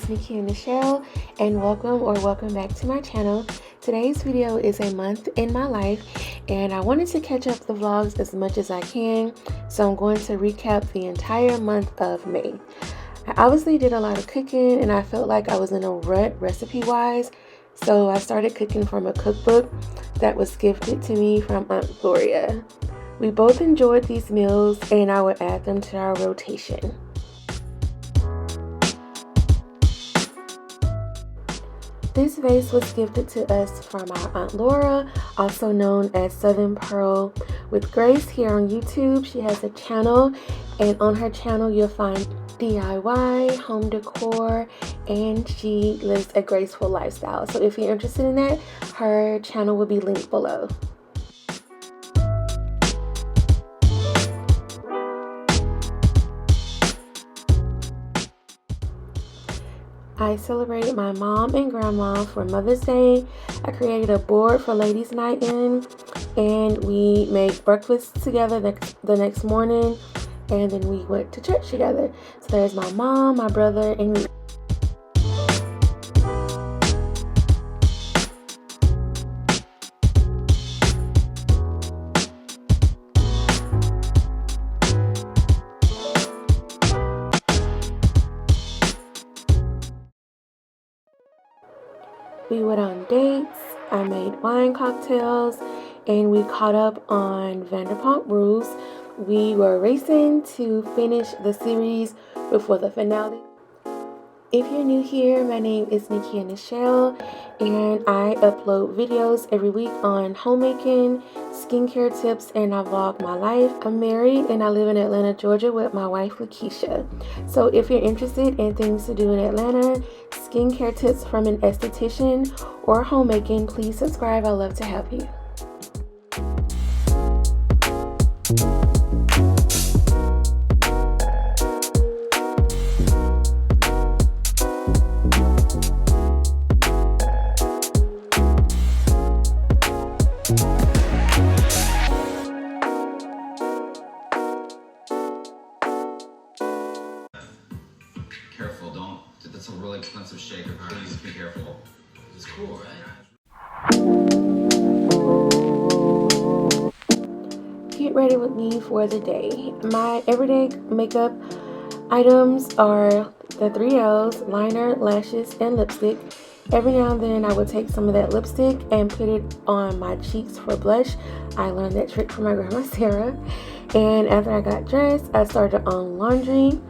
it's Nikki and Michelle, and welcome back to my channel. Today's video is a month in my life, and I wanted to catch up the vlogs as much as I can, so I'm going to recap the entire month of May. I obviously did a lot of cooking, and I felt like I was in a rut recipe-wise, so I started cooking from a cookbook that was gifted to me from Aunt Gloria. We both enjoyed these meals, and I would add them to our rotation. This vase was gifted to us from our Aunt Laura, also known as Southern Pearl with Grace here on YouTube. She has a channel, and on her channel you'll find DIY, home decor, and she lives a graceful lifestyle. So if you're interested in that, her channel will be linked below. I celebrated my mom and grandma for Mother's Day. I created a board for ladies' night in, and we made breakfast together the next morning, and then we went to church together. So there's my mom, my brother, and me. We went on dates, I made wine cocktails, and we caught up on Vanderpump Rules. We were racing to finish the series before the finale. If you're new here, my name is Nikki and Michelle, and I upload videos every week on homemaking, skincare tips, and I vlog my life. I'm married and I live in Atlanta, Georgia with my wife, Lakeisha. So if you're interested in things to do in Atlanta, skincare tips from an esthetician, or homemaking, please subscribe. I'd love to help you. Careful, don't. That's a really expensive shaker. Please be careful. It's cool, right? Get ready with me for the day. My everyday makeup items are the 3 L's: liner, lashes, and lipstick. Every now and then I would take some of that lipstick and put it on my cheeks for blush. I learned that trick from my grandma Sarah. And after I got dressed, I started on laundry.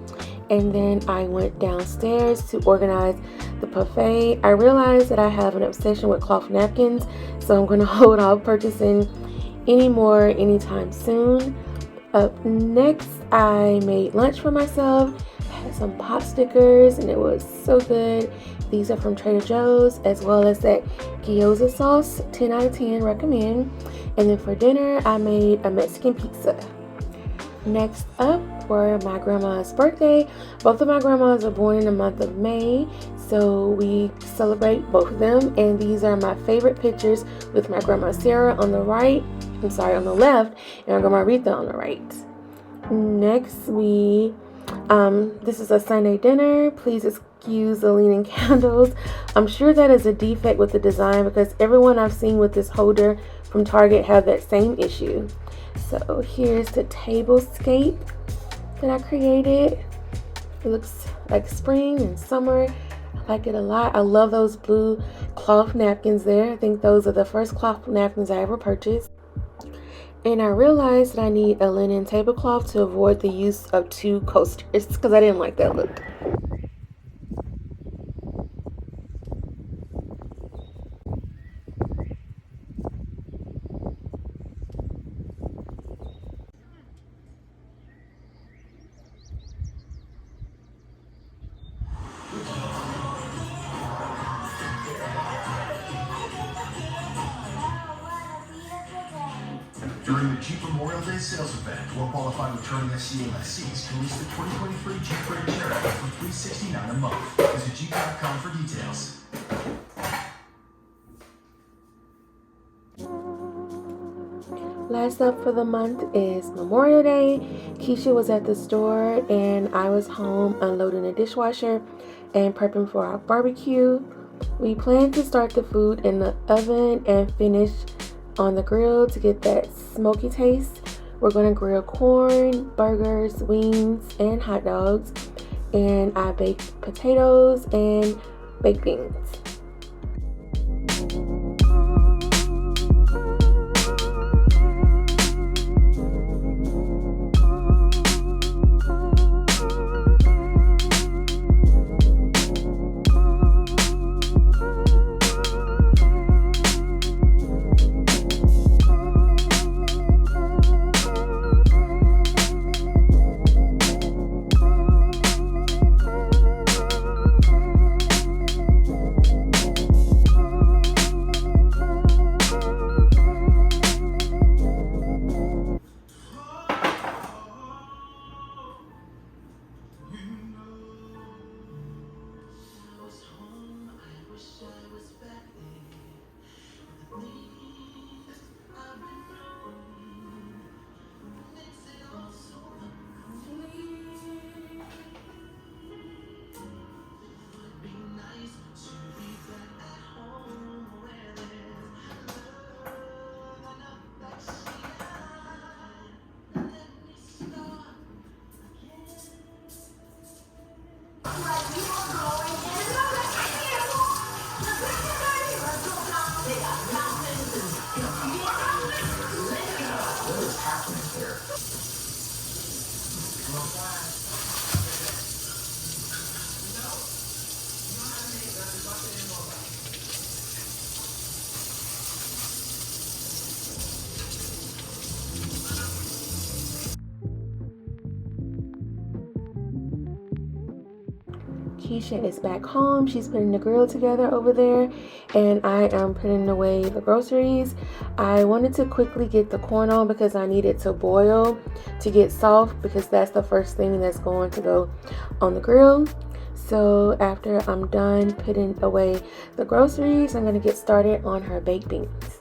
And then I went downstairs to organize the buffet. I realized that I have an obsession with cloth napkins, so I'm going to hold off purchasing any more anytime soon. Up next, I made lunch for myself. I had some pop stickers, and it was so good. These are from Trader Joe's, as well as that gyoza sauce. 10 out of 10, recommend. And then for dinner, I made a Mexican pizza. Next up for my grandma's birthday. Both of my grandmas are born in the month of May, so we celebrate both of them. And these are my favorite pictures, with my grandma Sarah on the left, and my grandma Rita on the right. Next, this is a Sunday dinner. Please excuse the leaning candles. I'm sure that is a defect with the design, because everyone I've seen with this holder from Target have that same issue. So here's the tablescape that I created. It looks like spring and summer. I like it a lot. I love those blue cloth napkins there. I think those are the first cloth napkins I ever purchased. And I realized that I need a linen tablecloth to avoid the use of 2 coasters, because I didn't like that look. During the Jeep Memorial Day sales event, well qualified returning SCA lessees can lease the 2023 Jeep Grand Cherokee for $369 a month. Visit Jeep.com for details. Last up for the month is Memorial Day. Keisha was at the store and I was home unloading the dishwasher, and prepping for our barbecue. We plan to start the food in the oven and finish on the grill to get that smoky taste. We're going to grill corn, burgers, wings, and hot dogs. And I bake potatoes and baked beans. Keisha is back home. She's putting the grill together over there, and I am putting away the groceries. I wanted to quickly get the corn on because I need it to boil to get soft, because that's the first thing that's going to go on the grill. So after I'm done putting away the groceries, I'm going to get started on her baked beans.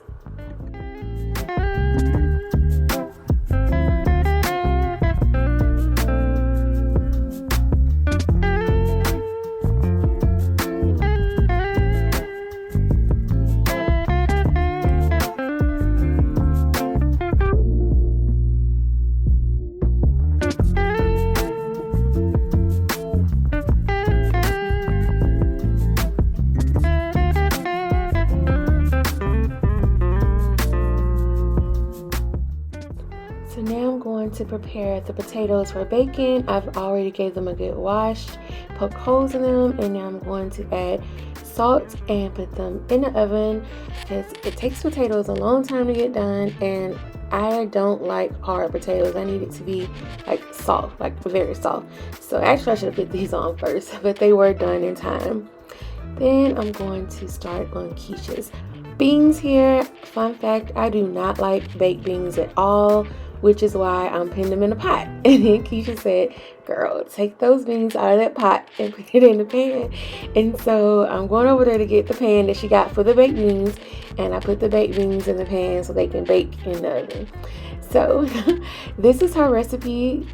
So now I'm going to prepare the potatoes for baking. I've already gave them a good wash, poked holes in them, and now I'm going to add salt and put them in the oven because it takes potatoes a long time to get done, and I don't like hard potatoes. I need it to be like soft, like very soft. So actually I should have put these on first, but they were done in time. Then I'm going to start on Keisha's beans here. Fun fact, I do not like baked beans at all, which is why I'm putting them in a pot. And then Keisha said, girl, take those beans out of that pot and put it in the pan. And so I'm going over there to get the pan that she got for the baked beans, and I put the baked beans in the pan so they can bake in the oven. So this is her recipe.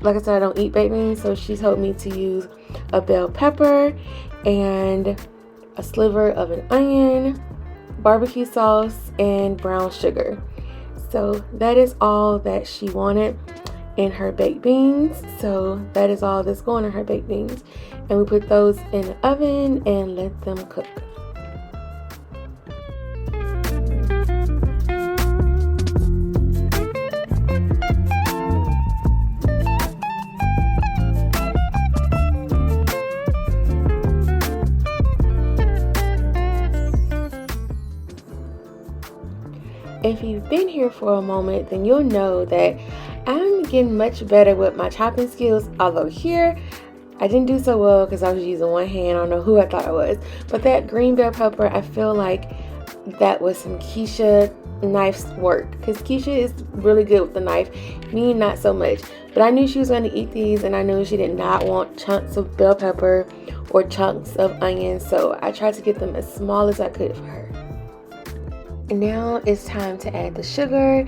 Like I said, I don't eat baked beans, so she told me to use a bell pepper and a sliver of an onion, barbecue sauce, and brown sugar. So that is all that she wanted in her baked beans. So that is all that's going in her baked beans. And we put those in the oven and let them cook. If you've been here for a moment, then you'll know that I'm getting much better with my chopping skills. Although here, I didn't do so well because I was using one hand. I don't know who I thought I was. But that green bell pepper, I feel like that was some Keisha knife's work. Because Keisha is really good with the knife. Me, not so much. But I knew she was going to eat these, and I knew she did not want chunks of bell pepper or chunks of onion. So I tried to get them as small as I could for her. And now it's time to add the sugar,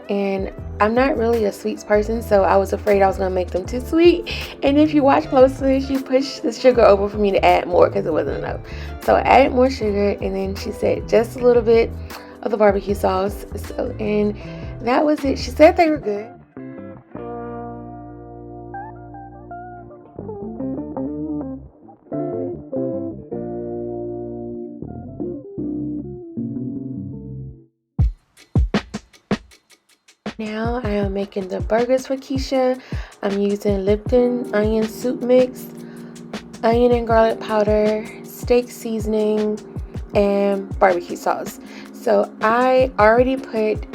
and I'm not really a sweets person, so I was afraid I was going to make them too sweet. And if you watch closely, she pushed the sugar over for me to add more because it wasn't enough. So I added more sugar, and then she said just a little bit of the barbecue sauce. So, and that was it. She said they were good. Now I am making the burgers for Keisha. I'm using Lipton onion soup mix, onion and garlic powder, steak seasoning, and barbecue sauce. So I already put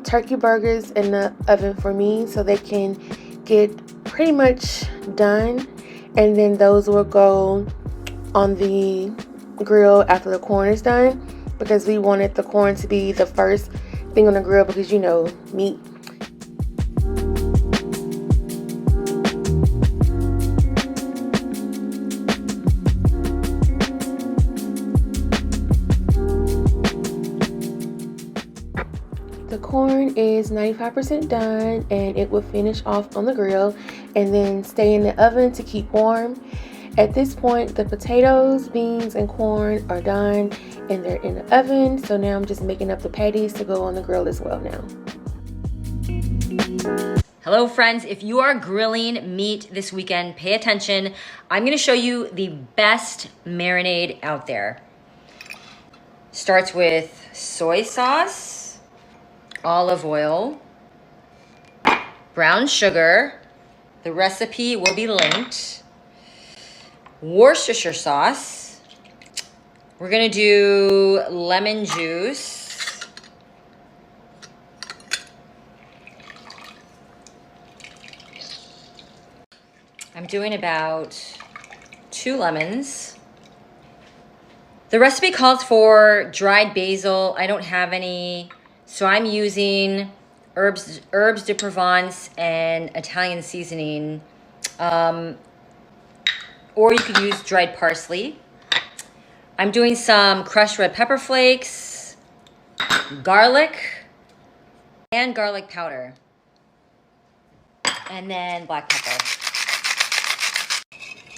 turkey burgers in the oven for me so they can get pretty much done, and then those will go on the grill after the corn is done, because we wanted the corn to be the first thing on the grill because, you know, meat. The corn is 95% done, and it will finish off on the grill and then stay in the oven to keep warm. At this point, the potatoes, beans, and corn are done and they're in the oven. So now I'm just making up the patties to go on the grill as well now. Hello friends, if you are grilling meat this weekend, pay attention. I'm gonna show you the best marinade out there. Starts with soy sauce, olive oil, brown sugar. The recipe will be linked. Worcestershire sauce. We're gonna do lemon juice. I'm doing about 2 lemons. The recipe calls for dried basil. I don't have any, so I'm using herbs de Provence and Italian seasoning. Or you could use dried parsley. I'm doing some crushed red pepper flakes, garlic, and garlic powder. And then black pepper.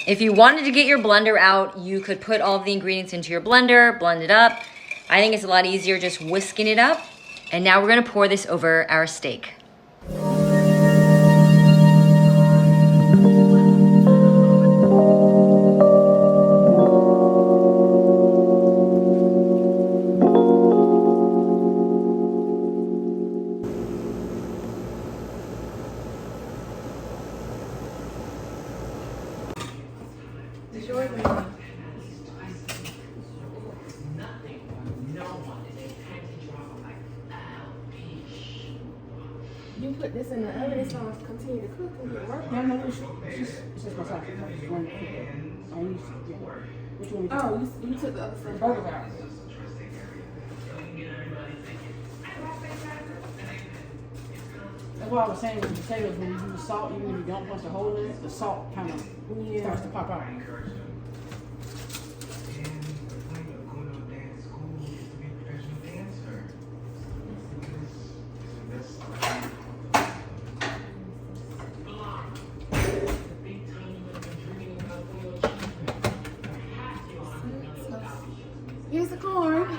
If you wanted to get your blender out, you could put all of the ingredients into your blender, blend it up. I think it's a lot easier just whisking it up. And now we're gonna pour this over our steak. You put this in the oven, it's going to continue to cook and get work. No, it's just my sauce. I want to cook it. I need to, yeah. Which one? Oh, you took the other stuff. Burger out. That's why I was saying with potatoes, when you use salt, even if you don't punch a hole in it, the salt kind of starts to pop out. Here's the corn.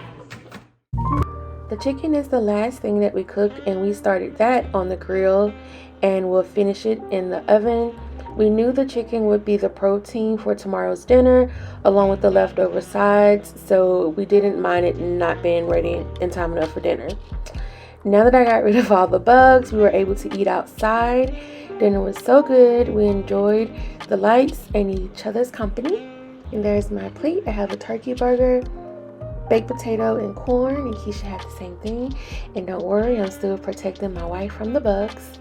The chicken is the last thing that we cooked, and we started that on the grill and we'll finish it in the oven. We knew the chicken would be the protein for tomorrow's dinner along with the leftover sides, so we didn't mind it not being ready in time enough for dinner. Now that I got rid of all the bugs, we were able to eat outside. Dinner was so good. We enjoyed the lights and each other's company. And there's my plate. I have a turkey burger, baked potato, and corn, and Keisha had the same thing. And don't worry, I'm still protecting my wife from the bugs.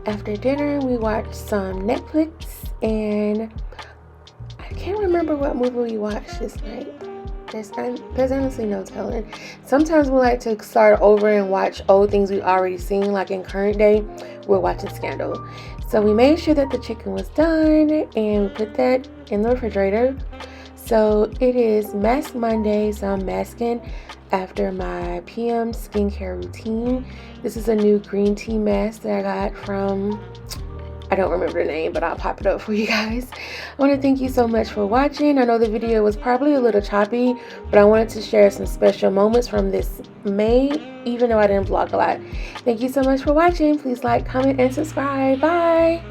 After dinner, we watched some Netflix, and I can't remember what movie we watched this night. There's honestly no telling. Sometimes we like to start over and watch old things we've already seen, like in current day, we're watching Scandal. So we made sure that the chicken was done, and we put that in the refrigerator. So it is Mask Monday, so I'm masking after my PM skincare routine. This is a new green tea mask that I got from, I don't remember the name, but I'll pop it up for you guys. I want to thank you so much for watching. I know the video was probably a little choppy, but I wanted to share some special moments from this May, even though I didn't vlog a lot. Thank you so much for watching. Please like, comment, and subscribe. Bye!